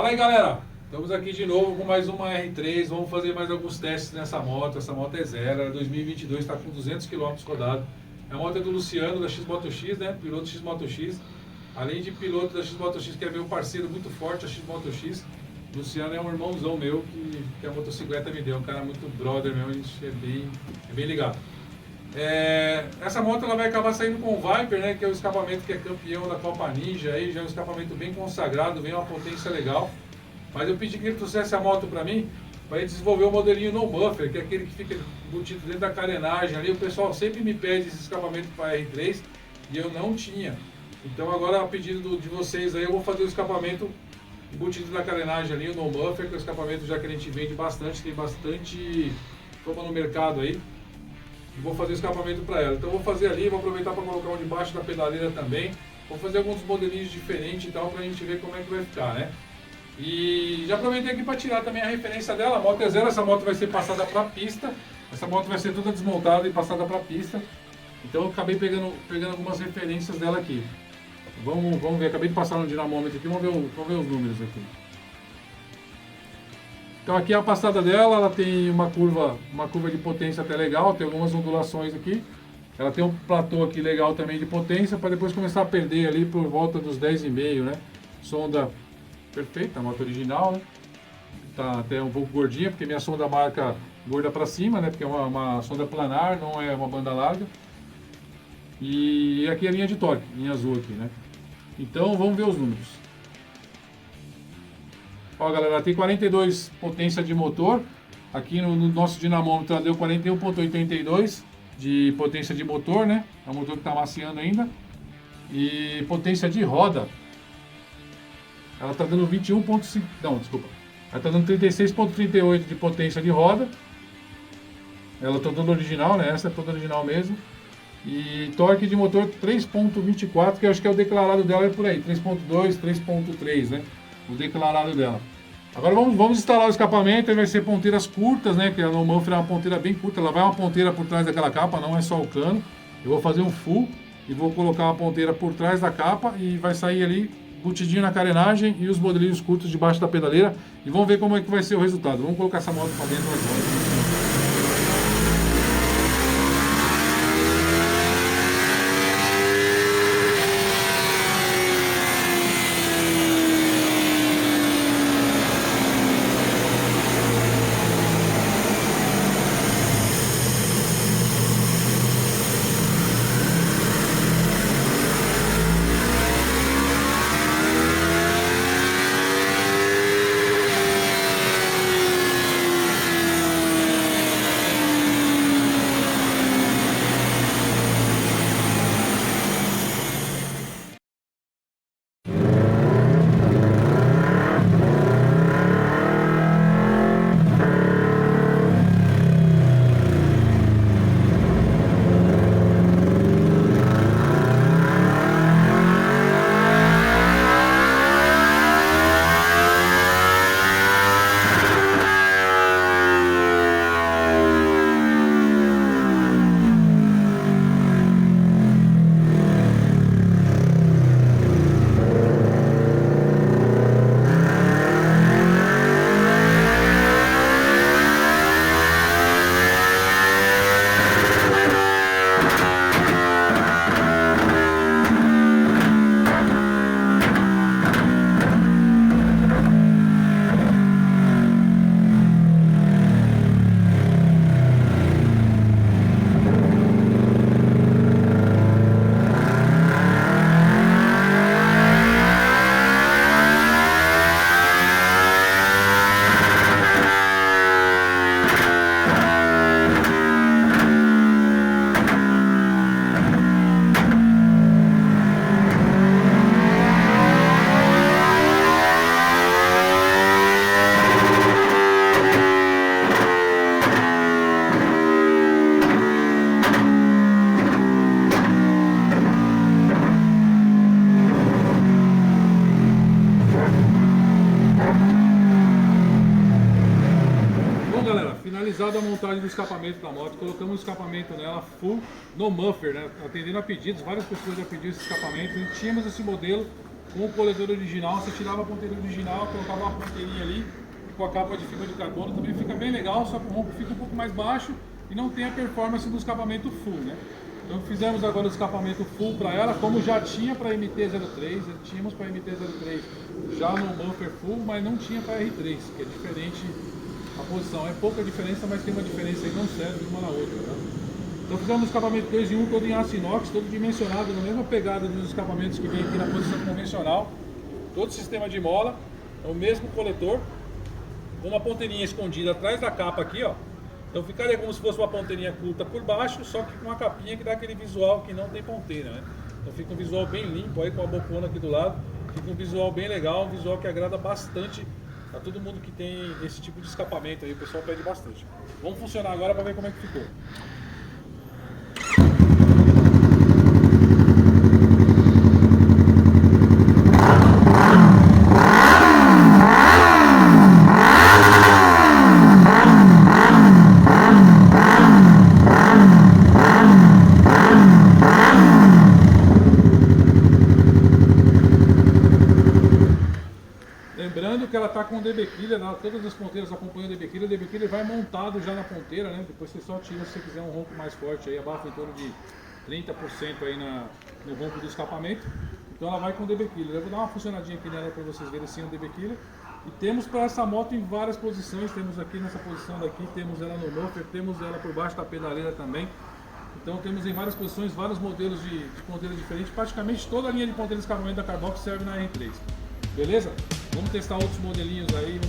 Fala aí, galera, estamos aqui de novo com mais uma R3, vamos fazer mais alguns testes nessa moto. Essa moto é zero, ela é 2022, está com 200 km rodados. A moto é do Luciano, da X-Moto-X, né? Piloto X-Moto-X. Além de piloto da X-Moto-X, que é meu parceiro muito forte, a X-Moto-X. Luciano é um irmãozão meu que a motocicleta me deu, um cara muito brother mesmo, a gente é bem ligado. Essa moto ela vai acabar saindo com o Viper, né, que é o escapamento que é campeão da Copa Ninja, aí já é um escapamento bem consagrado, vem uma potência legal. Mas eu pedi que ele trouxesse a moto para mim, para ele desenvolver o modelinho No Buffer, que é aquele que fica embutido dentro da carenagem ali. O pessoal sempre me pede esse escapamento para R3 e eu não tinha. Então agora, a pedido de vocês aí, eu vou fazer o escapamento embutido na carenagem ali, o No Buffer, que é o escapamento já que a gente vende bastante, tem bastante fama no mercado aí. E vou fazer o escapamento para ela. Então vou fazer ali, vou aproveitar para colocar um debaixo da pedaleira também. Vou fazer alguns modelinhos diferentes e tal, para a gente ver como é que vai ficar, né? E já aproveitei aqui para tirar também a referência dela. A moto é zero, essa moto vai ser passada para a pista. Essa moto vai ser toda desmontada e passada para a pista. Então eu acabei pegando algumas referências dela aqui. Vamos ver, acabei de passar no dinamômetro aqui, vamos ver os números aqui. Então aqui é a passada dela, ela tem uma curva de potência até legal, tem algumas ondulações aqui. Ela tem um platô aqui legal também de potência, para depois começar a perder ali por volta dos 10,5, né? Sonda perfeita, a moto original, né? Tá até um pouco gordinha, porque minha sonda marca gorda para cima, né? Porque é uma sonda planar, não é uma banda larga. E aqui é a linha de torque, linha azul aqui, né? Então vamos ver os números. Ó, galera, tem 42 potência de motor. Aqui no nosso dinamômetro ela deu 41,82 de potência de motor, né? É um motor que está maciando ainda. E potência de roda, ela está dando 21,5. Não, desculpa. Ela está dando 36,38 de potência de roda. Ela é toda original, né? Essa é toda original mesmo. E torque de motor 3,24, que eu acho que é o declarado dela, é por aí. 3,2, 3,3, né? O declarado dela. Agora vamos instalar o escapamento. Ele vai ser ponteiras curtas, né? Que a No Buffer é uma ponteira bem curta. Ela vai uma ponteira por trás daquela capa, não é só o cano. Eu vou fazer um full e vou colocar uma ponteira por trás da capa e vai sair ali embutidinho na carenagem e os modelinhos curtos debaixo da pedaleira. E vamos ver como é que vai ser o resultado. Vamos colocar essa moto para dentro agora. Finalizada a montagem do escapamento da moto, colocamos o escapamento nela full no Buffer, né? Atendendo a pedidos, várias pessoas já pediram esse escapamento. Tínhamos esse modelo Com o coletor original, você tirava a ponteira original, colocava uma ponteirinha ali, com a capa de fibra de carbono, também fica bem legal, só que o ronco fica um pouco mais baixo e não tem a performance do escapamento full, né? Então fizemos agora o escapamento full para ela, como já tinha para MT-03, tínhamos para MT-03 já no buffer full, mas não tinha para R3, que é diferente a posição. É pouca diferença, mas tem uma diferença aí, não serve uma na outra, tá? Então fizemos o escapamento 2 em 1 todo em aço inox, todo dimensionado na mesma pegada dos escapamentos que vem aqui na posição convencional, todo sistema de mola, é o mesmo coletor, com uma ponteirinha escondida atrás da capa aqui, ó. Então ficaria como se fosse uma ponteirinha curta por baixo, só que com uma capinha que dá aquele visual que não tem ponteira, né? Então fica um visual bem limpo aí com a bocona aqui do lado, fica um visual bem legal, um visual que agrada bastante a todo mundo que tem esse tipo de escapamento aí, o pessoal pede bastante. Vamos funcionar agora para ver como é que ficou. Lembrando que ela está com o DB Killer, todas as ponteiras acompanham o DB Killer. O DB Killer vai montado já na ponteira, né? Depois você só tira se você quiser um ronco mais forte, aí abafa em torno de 30% aí no ronco do escapamento. Então ela vai com o DB Killer. Eu vou dar uma funcionadinha aqui nela para vocês verem sim o DB Killer. E temos para essa moto em várias posições. Temos aqui nessa posição daqui, temos ela no muffler, temos ela por baixo da pedaleira também. Então temos em várias posições, vários modelos de ponteira diferentes. Praticamente toda a linha de ponteira de escapamento da Carbox serve na R3. Beleza? Vamos testar outros modelinhos aí.